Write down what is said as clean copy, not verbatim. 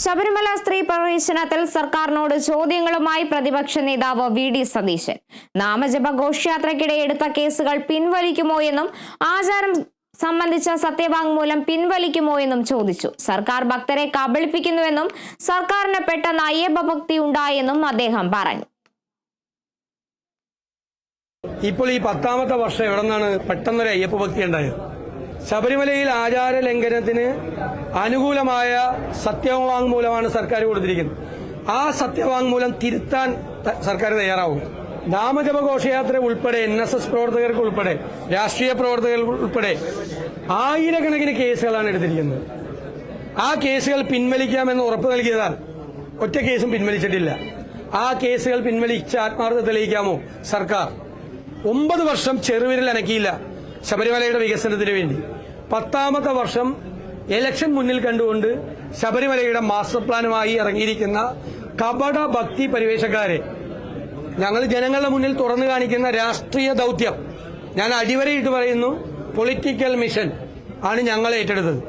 ശബരിമല സ്ത്രീ പ്രവേശനത്തിൽ സർക്കാരിനോട് ചോദ്യങ്ങളുമായി പ്രതിപക്ഷ നേതാവ് വി.ഡി. സതീശൻ. നാമജപ ഘോഷയാത്രയ്ക്കിടെ എടുത്ത കേസുകൾ പിൻവലിക്കുമോ എന്നും ആചാരം സംബന്ധിച്ച സത്യവാങ്മൂലം പിൻവലിക്കുമോ എന്നും ചോദിച്ചു. സർക്കാർ ഭക്തരെ കബളിപ്പിക്കുന്നുവെന്നും സർക്കാരിന് പെട്ടെന്ന് അയ്യപ്പ ഭക്തി ഉണ്ടായെന്നും അദ്ദേഹം പറഞ്ഞു. ഇപ്പോൾ ഈ 10ാമത്തെ വർഷം എവിടെ നിന്നാണ് പെട്ടെന്നൊരു അയ്യപ്പ ഭക്തി ഉണ്ടായത്? ശബരിമലയിൽ ആചാര ലംഘനത്തിന് അനുകൂലമായ സത്യവാങ്മൂലമാണ് സർക്കാർ കൊടുത്തിരിക്കുന്നത്. ആ സത്യവാങ്മൂലം തിരുത്താൻ സർക്കാർ തയ്യാറാവും. നാമജപ ഘോഷയാത്ര ഉൾപ്പെടെ NSS പ്രവർത്തകർക്ക് ഉൾപ്പെടെ രാഷ്ട്രീയ പ്രവർത്തകർ ഉൾപ്പെടെ ആയിരക്കണക്കിന് കേസുകളാണ് എടുത്തിരിക്കുന്നത്. ആ കേസുകൾ പിൻവലിക്കാമെന്ന് ഉറപ്പ് നൽകിയതാൽ ഒറ്റ കേസും പിൻവലിച്ചിട്ടില്ല. ആ കേസുകൾ പിൻവലിച്ച ആത്മാർത്ഥത തെളിയിക്കാമോ സർക്കാർ? 9 വർഷം ചെറുവിരൽ അനക്കിയില്ല ശബരിമലയുടെ വികസനത്തിന് വേണ്ടി. 10ാമത്തെ വർഷം ഇലക്ഷൻ മുന്നിൽ കണ്ടുകൊണ്ട് ശബരിമലയുടെ മാസ്റ്റർ പ്ലാനുമായി ഇറങ്ങിയിരിക്കുന്ന കപട ഭക്തി പരിവേഷക്കാരെ ഞങ്ങൾ ജനങ്ങളുടെ മുന്നിൽ തുറന്നു കാണിക്കുന്ന രാഷ്ട്രീയ ദൌത്യം, ഞാൻ അടിവരയിട്ട് പറയുന്നു, പൊളിറ്റിക്കൽ മിഷൻ ആണ് ഞങ്ങൾ ഏറ്റെടുത്തത്.